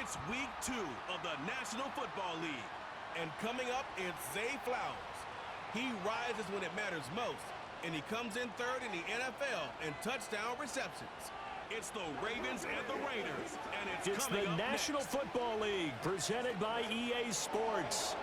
It's week 2 of the National Football League. And coming up, it's Zay Flowers. He rises when it matters most, and he comes in third in the NFL in touchdown receptions. It's the Ravens and the Raiders, and it's coming the up National next. Football League, presented by EA Sports.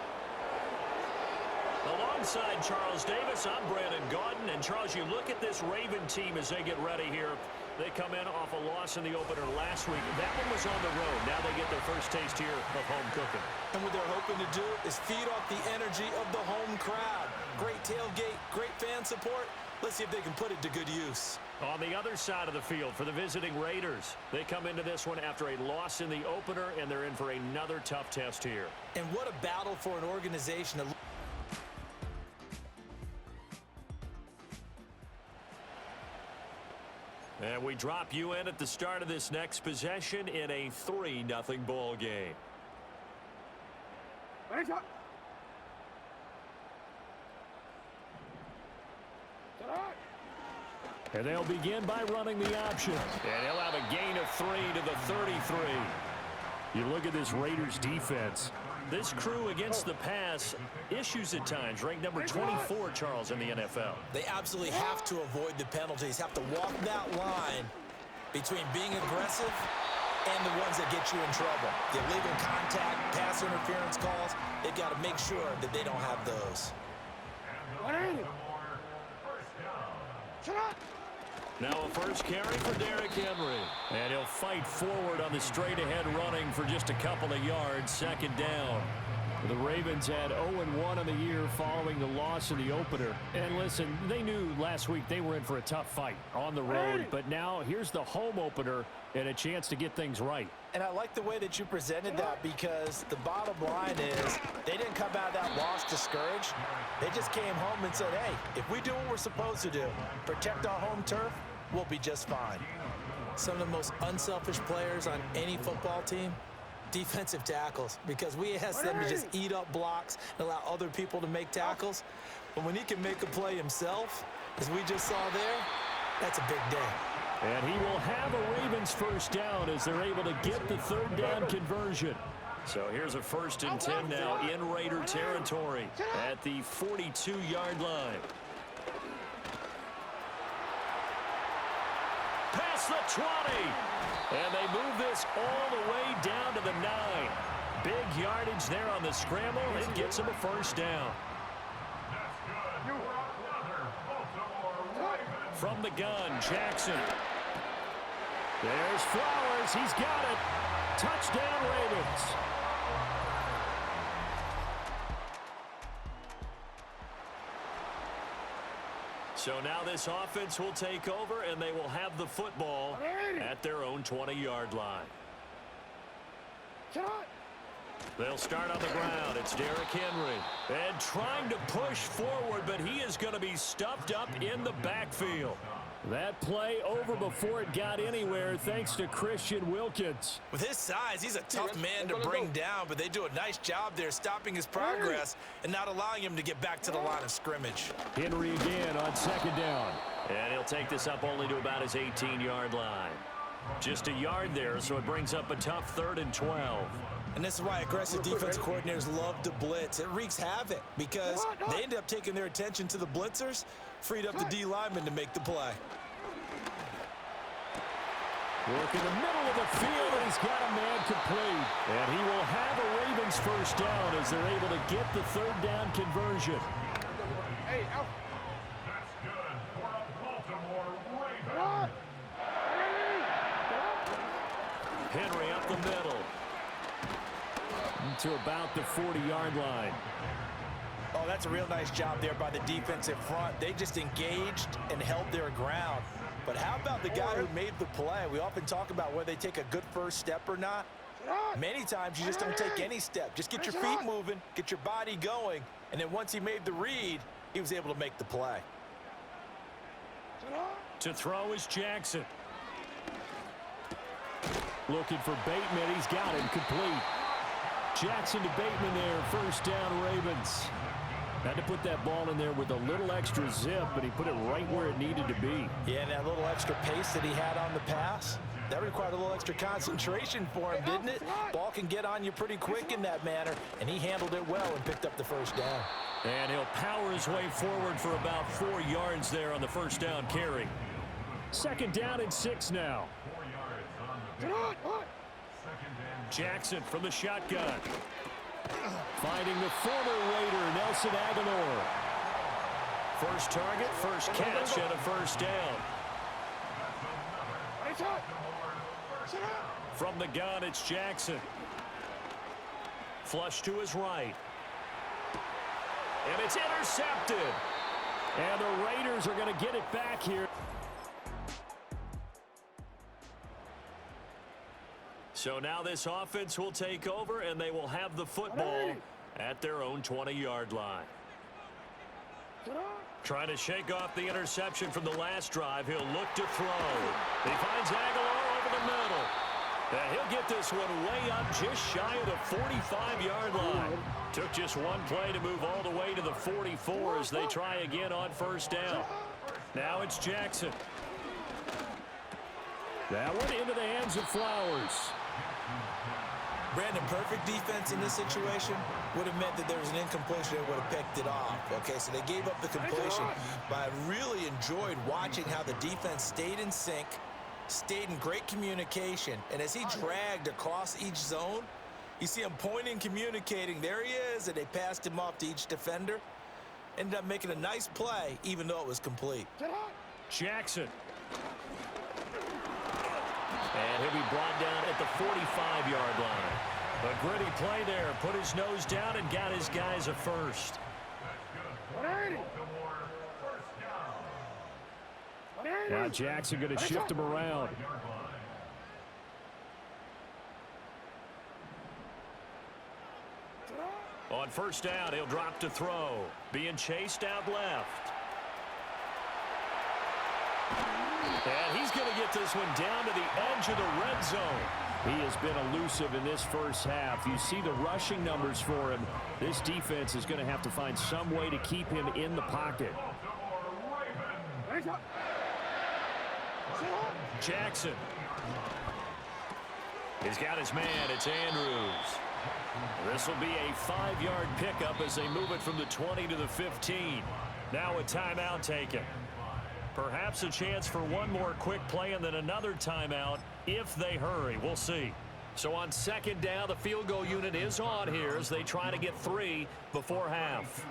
Alongside Charles Davis, I'm Brandon Gaudin. And Charles, you look at this Raven team as they get ready here. They come in off a loss in the opener last week. That one was on the road. Now they get their first taste here of home cooking. And what they're hoping to do is feed off the energy of the home crowd. Great tailgate, great fan support. Let's see if they can put it to good use. On the other side of the field for the visiting Raiders, they come into this one after a loss in the opener, and they're in for another tough test here. And what a battle for an organization to... And we drop you in at the start of this next possession in a 3-0 ball game. And they'll begin by running the option. And he'll have a gain of 3 to the 33. You look at this Raiders defense. This crew against the pass, issues at times, ranked number 24, Charles, in the NFL. They absolutely have to avoid the penalties, have to walk that line between being aggressive and the ones that get you in trouble. The illegal contact, pass interference calls, they've got to make sure that they don't have those. Now a first carry for Derrick Henry. And he'll fight forward on the straight-ahead running for just a couple of yards, second down. The Ravens had 0-1 on the year following the loss in the opener. And listen, they knew last week they were in for a tough fight on the road. But now here's the home opener and a chance to get things right. And I like the way that you presented that, because the bottom line is they didn't come out of that loss discouraged. They just came home and said, hey, if we do what we're supposed to do, protect our home turf, we'll be just fine. Some of the most unselfish players on any football team, defensive tackles, because we ask them to just eat up blocks and allow other people to make tackles. But when he can make a play himself, as we just saw there, that's a big day. And he will have a Ravens first down as they're able to get the third down conversion. So here's a 1st and 10 now in Raider territory at the 42-yard line. Past the 20. And they move this all the way down to the 9. Big yardage there on the scramble. It gets them a first down. From the gun, Jackson. There's Flowers. He's got it. Touchdown, Ravens. So now this offense will take over, and they will have the football at their own 20-yard line. They'll start on the ground. It's Derrick Henry. And trying to push forward, but he is going to be stuffed up in the backfield. That play over before it got anywhere, thanks to Christian Wilkins. With his size, he's a tough man to bring down, but they do a nice job there stopping his progress and not allowing him to get back to the line of scrimmage. Henry again on second down. And he'll take this up only to about his 18-yard line. Just a yard there, so it brings up a tough 3rd and 12. And this is why aggressive defensive coordinators love to blitz. It wreaks havoc because they end up taking their attention to the blitzers, freed up the D lineman to make the play. Work in the middle of the field, and he's got a man complete. And he will have a Ravens first down as they're able to get the third down conversion. Hey, out. That's good for a Baltimore Ravens. Henry up the middle to about the 40-yard line. Oh, that's a real nice job there by the defensive front. They just engaged and held their ground. But how about the guy who made the play? We often talk about whether they take a good first step or not. Many times you just don't take any step. Just get your feet moving, get your body going, and then once he made the read, he was able to make the play. To throw is Jackson. Looking for Bateman. He's got him complete. Jackson to Bateman there. First down, Ravens. Had to put that ball in there with a little extra zip, but he put it right where it needed to be. Yeah, and that little extra pace that he had on the pass, that required a little extra concentration for him, didn't it? Ball can get on you pretty quick in that manner, and he handled it well and picked up the first down. And he'll power his way forward for about 4 yards there on the first down carry. Second down and 6 now. 4 yards on the Jackson from the shotgun. Finding the former Raider, Nelson Aguilar. First target, first catch, and a first down. From the gun, it's Jackson. Flush to his right. And it's intercepted. And the Raiders are going to get it back here. So now this offense will take over, and they will have the football at their own 20-yard line. Trying to shake off the interception from the last drive. He'll look to throw. He finds Aguilar over the middle. And he'll get this one way up just shy of the 45-yard line. Took just one play to move all the way to the 44 as they try again on first down. Now it's Jackson. That one into the hands of Flowers. Brandon, perfect defense in this situation would have meant that there was an incompletion that would have picked it off. Okay, so they gave up the completion, but I really enjoyed watching how the defense stayed in sync, stayed in great communication, and as he dragged across each zone, you see him pointing, communicating. There he is, and they passed him off to each defender. Ended up making a nice play, even though it was complete. Jackson. And he'll be brought down at the 45-yard line. A gritty play there. Put his nose down and got his guys a first. Now Jackson going to shift him around. On first down, he'll drop to throw. Being chased out left. And he's going to get this one down to the edge of the red zone. He has been elusive in this first half. You see the rushing numbers for him. This defense is going to have to find some way to keep him in the pocket. Jackson. He's got his man. It's Andrews. This will be a 5-yard pickup as they move it from the 20 to the 15. Now a timeout taken. Perhaps a chance for one more quick play and then another timeout if they hurry. We'll see. So on second down, the field goal unit is on here as they try to get 3 before half.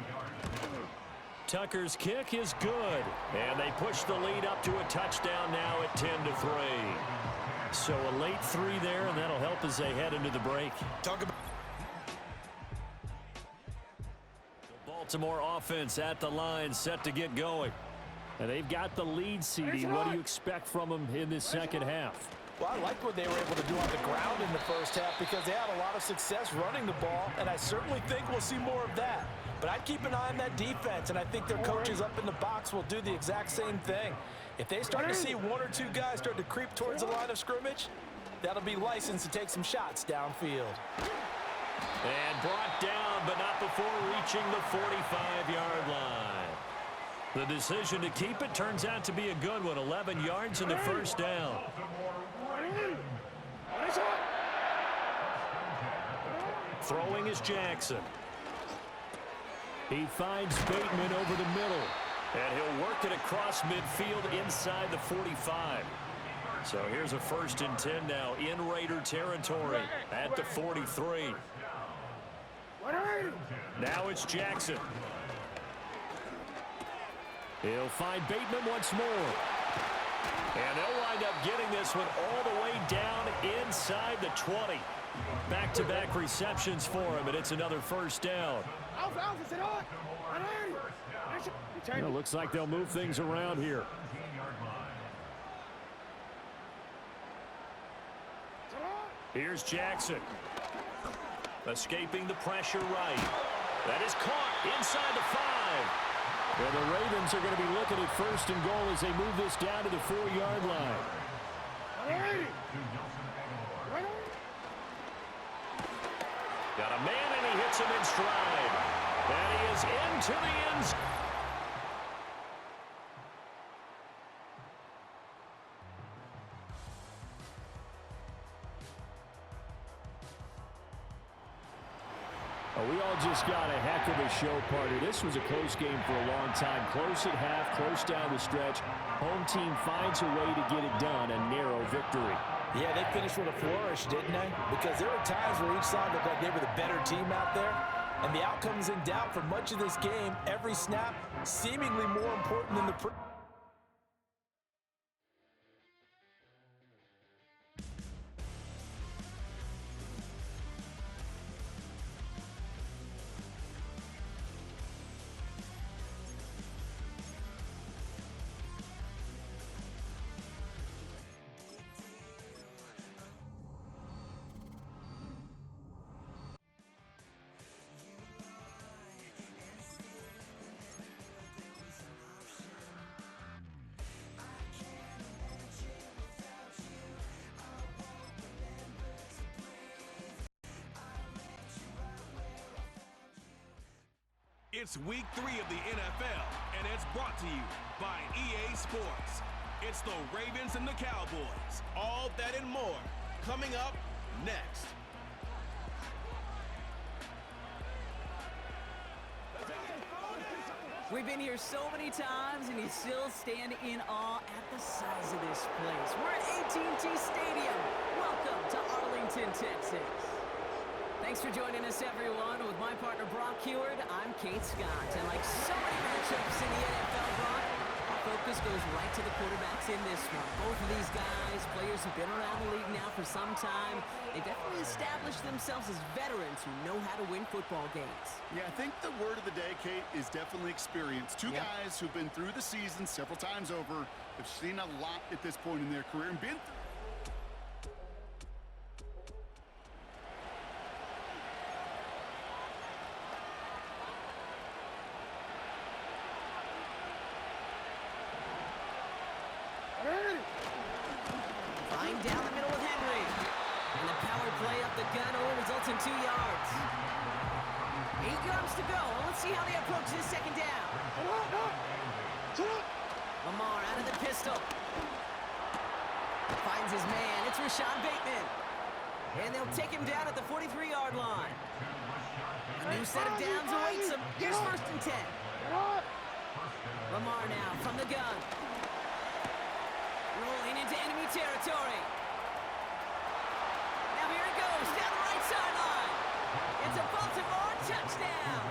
Tucker's kick is good. And they push the lead up to a touchdown now at 10-3. So a late 3 there, and that'll help as they head into the break. Talk about The Baltimore offense at the line, set to get going. And they've got the lead, CD. What do you expect from them in this second half? Well, I liked what they were able to do on the ground in the first half because they had a lot of success running the ball, and I certainly think we'll see more of that. But I'd keep an eye on that defense, and I think their coaches up in the box will do the exact same thing. If they start to see 1 or 2 guys start to creep towards the line of scrimmage, that'll be licensed to take some shots downfield. And brought down, but not before reaching the 45-yard line. The decision to keep it turns out to be a good one. 11 yards and the first down. Throwing is Jackson. He finds Bateman over the middle. And he'll work it across midfield inside the 45. So here's a 1st and 10 now in Raider territory at the 43. Now it's Jackson. He'll find Bateman once more. And they'll wind up getting this one all the way down inside the 20. Back-to-back receptions for him, and it's another first down. It looks like they'll move things around here. Here's Jackson. Escaping the pressure right. That is caught inside the 5. And the Ravens are going to be looking at 1st and goal as they move this down to the 4-yard line. Got a man, and he hits him in stride. And he is into the end zone. We all just got a heck of a show, partner. This was a close game for a long time. Close at half, close down the stretch. Home team finds a way to get it done, a narrow victory. Yeah, they finished with a flourish, didn't they? Because there were times where each side looked like they were the better team out there. And the outcome's in doubt for much of this game. Every snap seemingly more important than the It's week 3 of the NFL, and it's brought to you by EA Sports. It's the Ravens and the Cowboys. All that and more coming up next. We've been here so many times, and you still stand in awe at the size of this place. We're at AT&T Stadium. Welcome to Arlington, Texas. Thanks for joining us, everyone. With my partner, Brock Heward, I'm Kate Scott. And like so many matchups in the NFL, Brock, our focus goes right to the quarterbacks in this one. Both of these guys, players who've been around the league now for some time, they've definitely established themselves as veterans who know how to win football games. Yeah, I think the word of the day, Kate, is definitely experience. Two guys who've been through the season several times over, have seen a lot at this point in their career, and been through. Flying down the middle with Henry. And the power play up the gun only results in 2 yards. 8 yards to go. Well, let's see how they approach this second down. Lamar out of the pistol. Finds his man. It's Rashad Bateman. And they'll take him down at the 43-yard line. A new set of downs awaits him. Here's 1st and 10. Lamar now from the gun. Rolling into enemy territory. Now here it goes, down the right sideline. It's a Baltimore touchdown.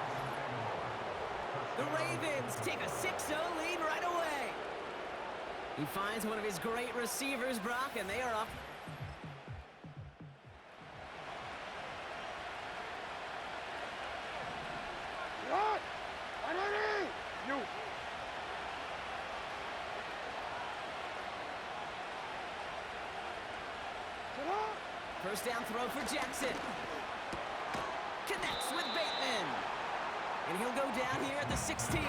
The Ravens take a 6-0 lead right away. He finds one of his great receivers, Brock, and they are up. First down throw for Jackson. Connects with Bateman. And he'll go down here at the 16.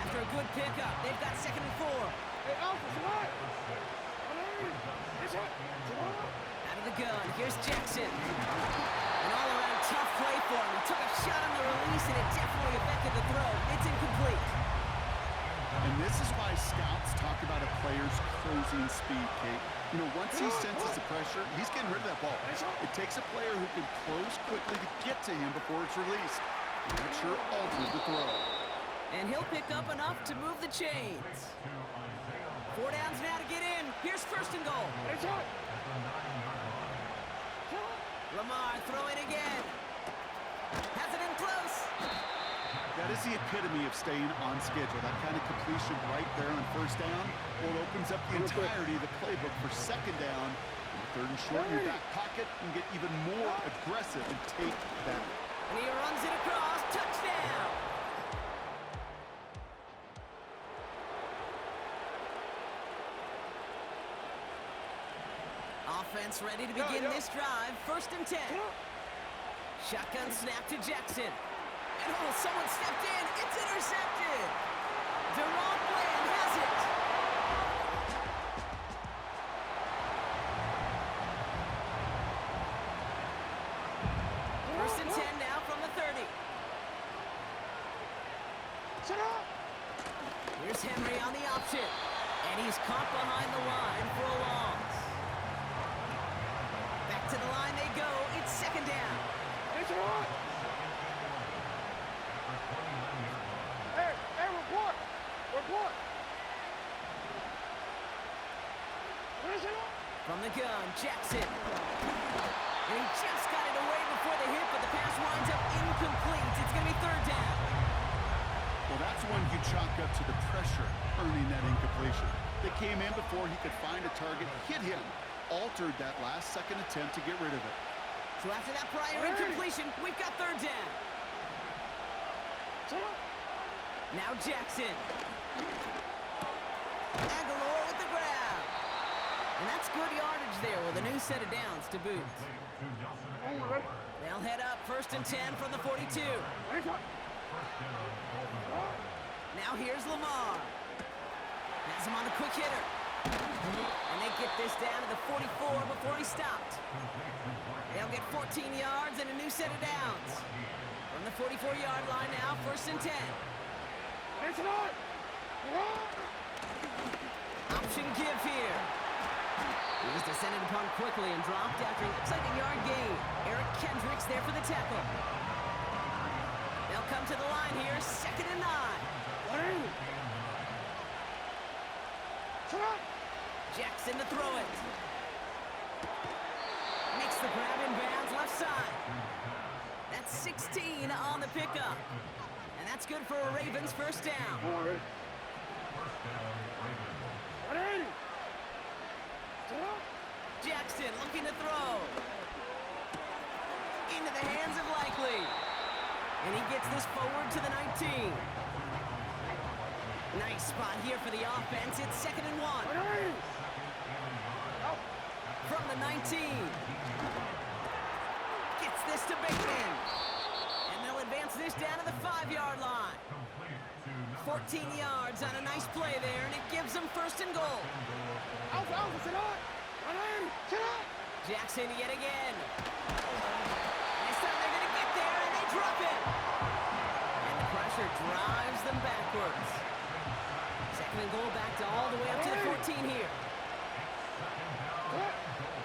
After a good pickup, they've got 2nd and 4. Out of the gun, here's Jackson. An all-around tough play for him. He took a shot on the release, and it definitely affected the throw. It's incomplete. And this is why scouts talk about a player's closing speed, Kate. You know, once he senses the pressure, he's getting rid of that ball. It takes a player who can close quickly to get to him before it's released. And that sure altered the throw. And he'll pick up enough to move the chains. 4 downs now to get in. Here's 1st and goal. Lamar throwing again. Has it in close. That is the epitome of staying on schedule. That kind of completion right there on 1st down. Well, it opens up the entirety of the playbook for 2nd down. And 3rd and short in your back pocket and get even more aggressive and take that. And he runs it across. Touchdown. Offense ready to begin this drive. 1st and 10. Shotgun snap to Jackson. And oh, someone stepped in. It's intercepted. Deron Bland has it. First and 10 now from the 30. He's caught behind the line for a loss. Back to the line they go. It's second down. It's on. Hey, report. Report. Where's it on? From the gun, Jackson. And he just got it away before the hit, but the pass winds up incomplete. It's going to be third down. Well, that's one you chalk up to the pressure earning that incompletion. They came in before he could find a target, hit him, altered that last-second attempt to get rid of it. So after that prior incompletion, we've got third down. Now Jackson. Aguilar with the grab. And that's good yardage there with a new set of downs to boot. They'll head up 1st and 10 from the 42. Now here's Lamar. Has him on the quick hitter. And they get this down to the 44 before he stopped. They'll get 14 yards and a new set of downs. From the 44-yard line now, 1st and 10. Option give here. He was descended upon quickly and dropped after it looks like a yard gain. Eric Kendricks there for the tackle. They'll come to the line here, 2nd and 9. Jackson to throw it. Makes the grab in bounds left side. That's 16 on the pickup. And that's good for a Ravens first down. Jackson looking to throw. Into the hands of Likely. And he gets this forward to the 19. Nice spot here for the offense. It's 2nd and 1. From the 19. Gets this to Bateman. And they'll advance this down to the 5-yard line. 14 yards on a nice play there, and it gives them 1st and goal. Jackson yet again. This time they're going to get there, and they drop it. And the pressure drives them backwards. 2nd and goal back to all the way up to the 14 here.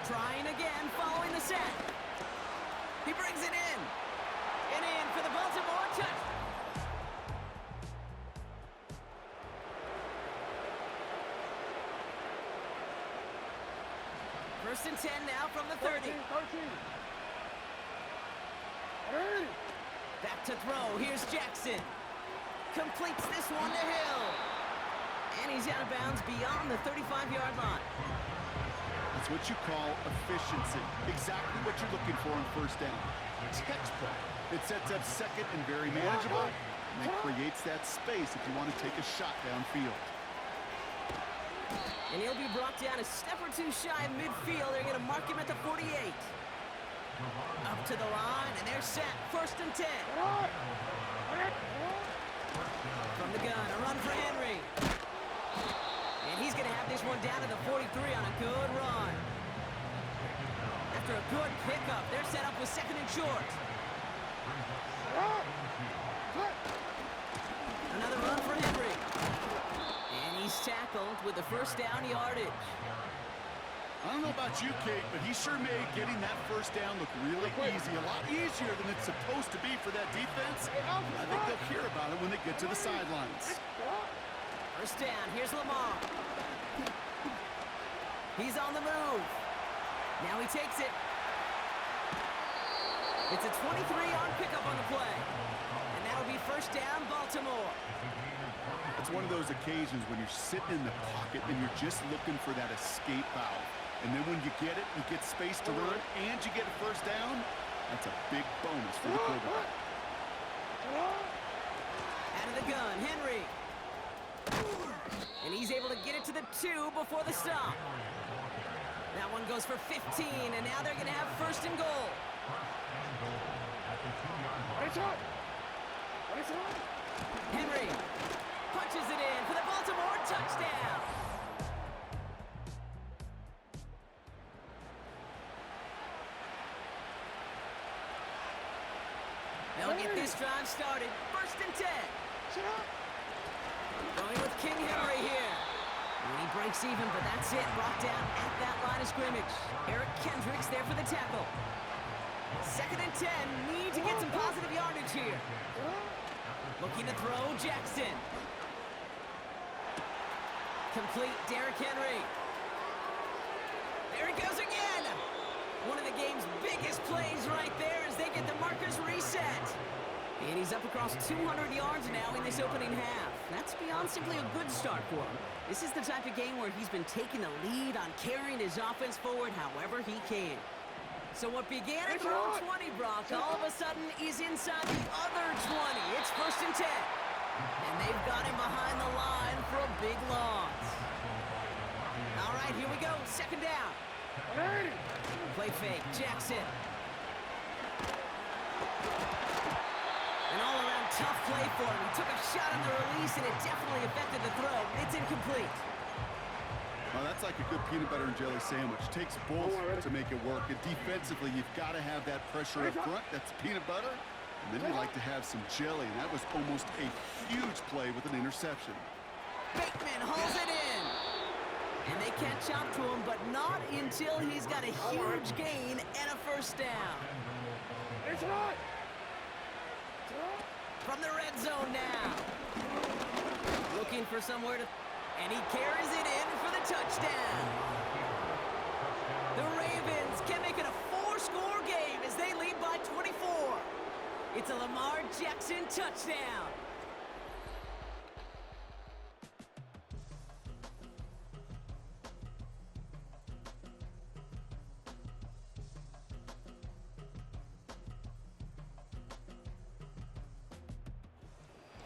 Trying again, following the set. He brings it in. And in for the Baltimore touch. First and 10 now from the 30. Back to throw. Here's Jackson. Completes this one to Hill. And he's out of bounds beyond the 35-yard line. That's what you call efficiency. Exactly what you're looking for on 1st down. Textbook. It sets up 2nd and very manageable, and it creates that space if you want to take a shot downfield. And he'll be brought down a step or two shy of midfield. They're going to mark him at the 48. Up to the line, and they're set. 1st and 10. From the gun, a run for Henry. And he's going to have this one down to the 43 on a good run. After a good pickup, they're set up with 2nd and short. Another run for Henry. And he's tackled with the 1st down yardage. I don't know about you, Kate, but he sure made getting that 1st down look really easy. A lot easier than it's supposed to be for that defense. I think they'll hear about it when they get to the sidelines. 1st down, here's Lamar. He's on the move. Now he takes it. It's a 23-yard pickup on the play. And that'll be 1st down, Baltimore. It's one of those occasions when you're sitting in the pocket and you're just looking for that escape valve. And then when you get it, you get space to run, and you get a 1st down. That's a big bonus for the quarterback. Out of the gun, Henry. And he's able to get it to the 2 before the stop. That one goes for 15, and now they're going to have 1st and goal. Henry punches it in for the Baltimore touchdown. They'll get this drive started. 1st and 10. Going with King Henry here. And he breaks even, but that's it. Brought down at that line of scrimmage. Eric Kendricks there for the tackle. 2nd and 10. Need to get some positive yardage here. Looking to throw, Jackson. Complete, Derrick Henry. There he goes again. One of the game's biggest plays right there as they get the markers reset. And he's up across 200 yards now in this opening half. That's beyond simply a good start for him. This is the type of game where he's been taking the lead on carrying his offense forward however he can. So what began at their own 20, Brock, all of a sudden is inside the other 20. It's 1st and 10. And they've got him behind the line for a big loss. All right, here we go. 2nd down. Play fake. Jackson. An all-around tough play for him. He took a shot on the release, and it definitely affected the throw. It's incomplete. Well, that's like a good peanut butter and jelly sandwich. Takes both to make it work. And defensively, you've got to have that pressure up front. That's peanut butter. And then you like to have some jelly. And that was almost a huge play with an interception. Bateman hauls it in. And they can't chop to him, but not until he's got a huge gain and a 1st down. It's right. From the red zone now. Looking for somewhere to... And he carries it in for the touchdown. The Ravens can make it a 4-score game as they lead by 24. It's a Lamar Jackson touchdown.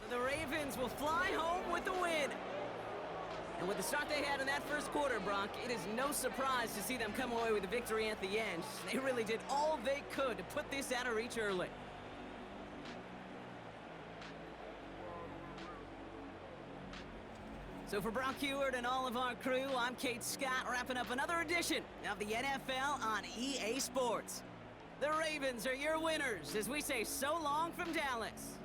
The Ravens will fly home with the win. And with the start they had in that 1st quarter, Brock, it is no surprise to see them come away with a victory at the end. They really did all they could to put this out of reach early. So for Brock Heward and all of our crew, I'm Kate Scott, wrapping up another edition of the NFL on EA Sports. The Ravens are your winners as we say so long from Dallas.